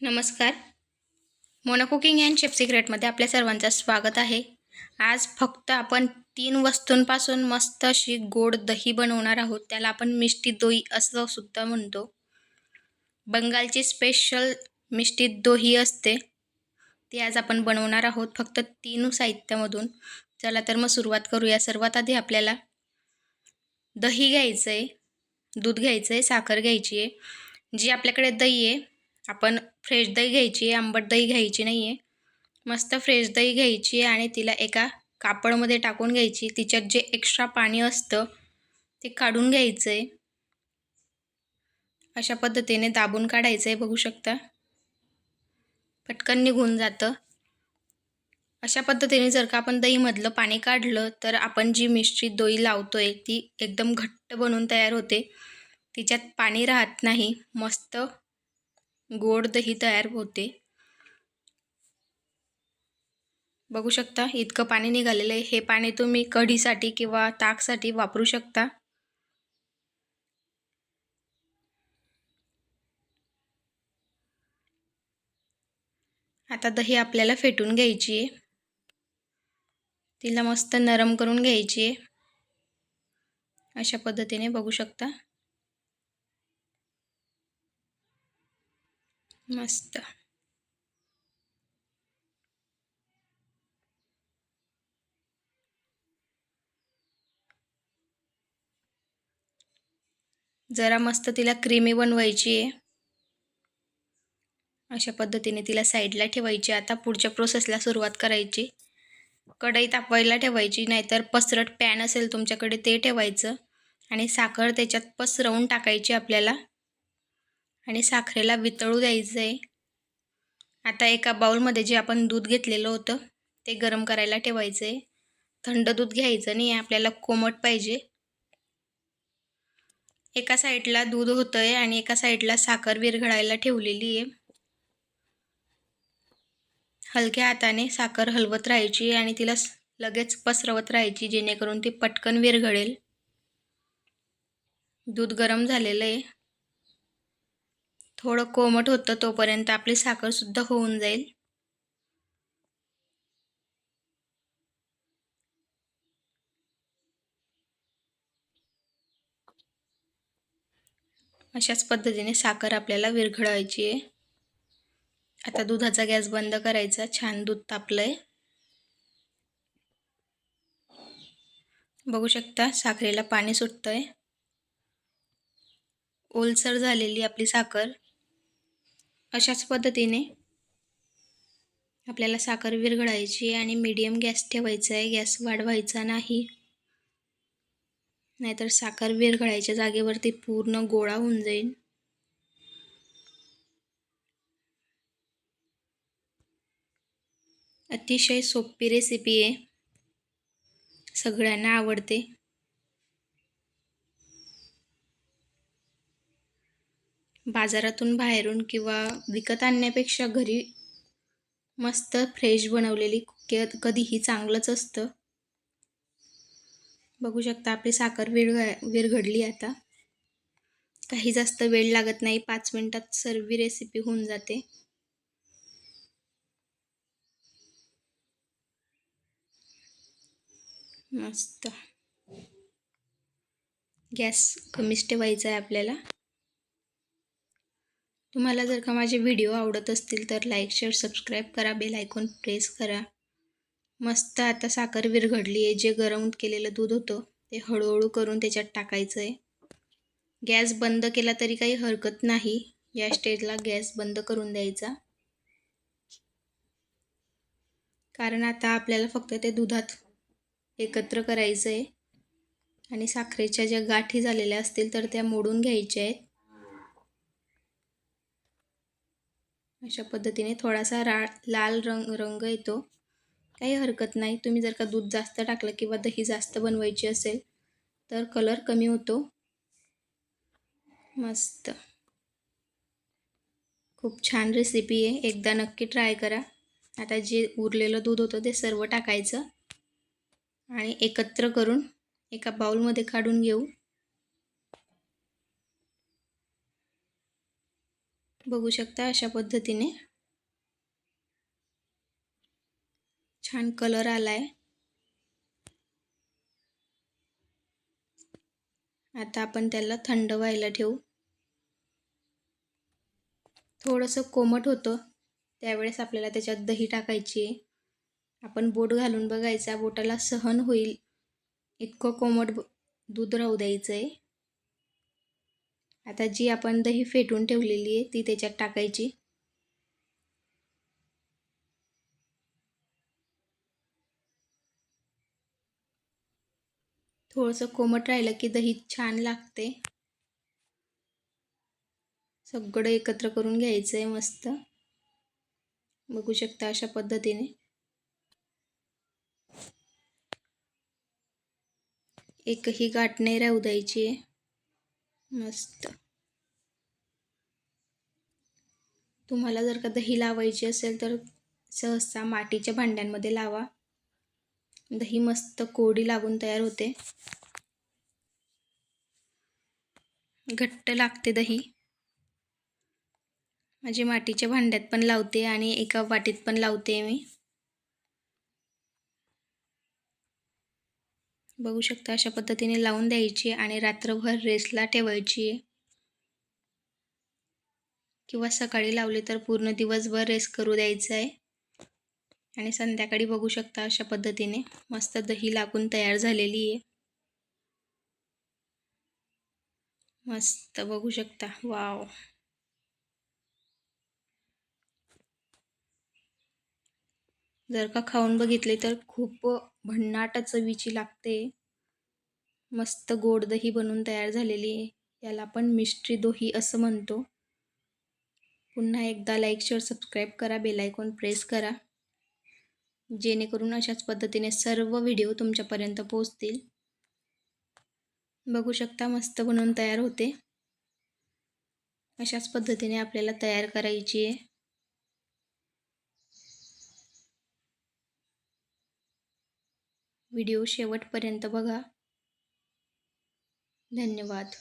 नमस्कार. Mona cooking and chef सिक्रेटमध्ये आपल्या सर्वांचं स्वागत आहे. आज फक्त आपण 3 वस्तूंपासून मस्त अशी गोड दही बनवणार आहोत. त्याला आपण मिष्टी दोही असं सुद्धा म्हणतो. बंगालची स्पेशल मिष्टी दोही असते, ती आज आपण बनवणार आहोत फक्त 3 साहित्यामधून. चला तर मग सुरुवात करूया. सर्वात आधी आपल्याला दही घ्यायचं आहे, दूध घ्यायचं आहे, साखर घ्यायची आहे. जी आपल्याकडे दही आहे, आपण फ्रेश दही घ्यायची आहे, आंबट दही घ्यायची नाही आहे. मस्त फ्रेश दही घ्यायची आहे आणि तिला एका कापडमध्ये टाकून घ्यायची. तिच्यात जे एक्स्ट्रा पाणी असतं ते काढून घ्यायचं आहे. अशा पद्धतीने दाबून काढायचं आहे. बघू शकता, पटकन निघून जातं. अशा पद्धतीने जर का आपण दहीमधलं पाणी काढलं तर आपण जी मिष्टी दोही लावतोय ती एकदम घट्ट बनून तयार होते. तिच्यात पाणी राहत नाही, मस्त गोड दही तयार होते. बघू शकता, इतकं पाणी निघालेलं आहे. हे पाणी तुम्ही कढीसाठी किंवा ताकसाठी वापरू शकता. आता दही आपल्याला फेटून घ्यायची आहे. तिला मस्त नरम करून घ्यायची आहे. अशा पद्धतीने बघू शकता, मस्त. जरा मस्त तिला क्रीमी बनवायची आहे. अशा पद्धतीने तिला साईडला ठेवायची. आता पुढच्या प्रोसेसला सुरुवात करायची. कढई तापवायला ठेवायची, नाहीतर पसरट पॅन असेल तुमच्याकडे ते ठेवायचं आणि साखर त्याच्यात पसरवून टाकायची आपल्याला आणि साखरेला वितळू द्यायचं आहे. आता एका बाउलमध्ये जे आपण दूध घेतलेलं होतं ते गरम करायला ठेवायचं आहे. थंड दूध घ्यायचं नाही, आपल्याला कोमट पाहिजे. एका साईडला दूध होतं आहे आणि एका साईडला साखर विरघळायला ठेवलेली आहे. हलक्या हाताने साखर हलवत राहायची आणि तिला लगेच पसरवत राहायची, जेणेकरून ती पटकन विरघळेल. दूध गरम झालेलं आहे. थोडं कोमट होतं तोपर्यंत आपली साखरसुद्धा होऊन जाईल. अशाच पद्धतीने साखर आपल्याला विरघळायची आहे. आता दुधाचा गॅस बंद करायचा. छान दूध तापलंय. बघू शकता, साखरेला पाणी सुटतंय. ओलसर झालेली आपली साखर. अशाच पद्धतीने आपल्याला साखर विरघळायची आणि मीडियम गॅस ठेवायचा आहे. गॅस वाढवायचा नाही, नाहीतर साखर विरघळायच्या जागेवरती पूर्ण गोळा होऊन जाईल. अतिशय सोपी रेसिपी आहे, सगळ्यांना आवडते. बाजारातून बाहेरून किंवा विकत आणण्यापेक्षा घरी मस्त फ्रेश बनवलेली कधीही चांगलंच असतं. बघू शकता, आपली साखर विरघडली. आता काही जास्त वेळ लागत नाही, 5 मिनिटात सर्व रेसिपी होऊन जाते. मस्त. गॅस कमीच ठेवायचा आहे आपल्याला. तुम्हाला जर का माझे व्हिडिओ आवडत असतील तर लाईक, शेअर, सबस्क्राईब करा, बेल आयकॉन प्रेस करा. मस्त आता साखर विरघडली आहे. जे गरम केलेलं दूध होतं ते हळूहळू करून त्याच्यात टाकायचं आहे. गॅस बंद केला तरी काही हरकत नाही. या स्टेजला गॅस बंद करून द्यायचा, कारण आता आपल्याला फक्त ते दुधात एकत्र करायचं आहे आणि साखरेच्या ज्या गाठी झालेल्या असतील तर त्या मोडून घ्यायच्या आहेत. अशा पद्धतीने थोडासा लाल रंग येतो, काही हरकत नाही. तुम्ही जर का दूध जास्त टाकलं किंवा दही जास्त बनवायची असेल तर कलर कमी होतो. मस्त, खूप छान रेसिपी आहे, एकदा नक्की ट्राय करा. आता जे उरलेलं दूध होतं ते सर्व टाकायचं आणि एकत्र करून एका बाउलमध्ये काढून घेऊ. बघू शकता अशा पद्धतीने छान कलर आलाय। आता आपण त्याला थंड व्हायला ठेवू। थोडंसं कोमट होतं त्यावेळेस आपल्याला त्याच्यात दही टाकायची आहे। आपण बोट घालून बघायचा, बोटाला सहन होईल इतकं कोमट दूध राहू द्यायचं आहे। आता जी आपण दही फेटून ठेवलेली आहे ती त्याच्यात टाकायची। थोडंसं कोमट राहिलं की दही छान लागते। सगळं एकत्र करून घ्यायचं आहे मस्त। बघू शकता अशा पद्धतीने एकही गाठ नाही राहू द्यायची आहे। मस्त। तुम्हाला जर का दही लावायची असेल तर सहसा मातीच्या भांड्यांमध्ये लावा। दही मस्त कोरडी लागून तयार होते। घट्ट लागते दही। माझी मातीच्या भांड्यात पण लावते आणि एका वाटीत पण लावते मी। बघू शकता अशा पद्धतीने लावून द्यायची आणि रात्रभर रेस्टला ठेवायची किंवा सकाळी लावले तर पूर्ण दिवसभर रेस्ट करू द्यायचं आहे। आणि संध्याकाळी बघू शकता अशा पद्धतीने मस्त दही लागून तयार झालेली आहे। मस्त बघू शकता, वाव। जर का खाऊन बघितले तर खूप भन्नाट चवीची लागते। मस्त गोड दही बनून तयार झालेली आहे। याला आपण मिष्टी दही असं म्हणतो। पुन्हा एकदा लाईक, शेअर, सबस्क्राईब करा, बेल आयकॉन प्रेस करा, जेणेकरून अशाच पद्धतीने सर्व व्हिडिओ तुमच्यापर्यंत पोहोचतील। बघू शकता मस्त बनवून तयार होते। अशाच पद्धतीने आपल्याला तयार करायची आहे। व्हिडिओ शेवटपर्यंत बघा। धन्यवाद।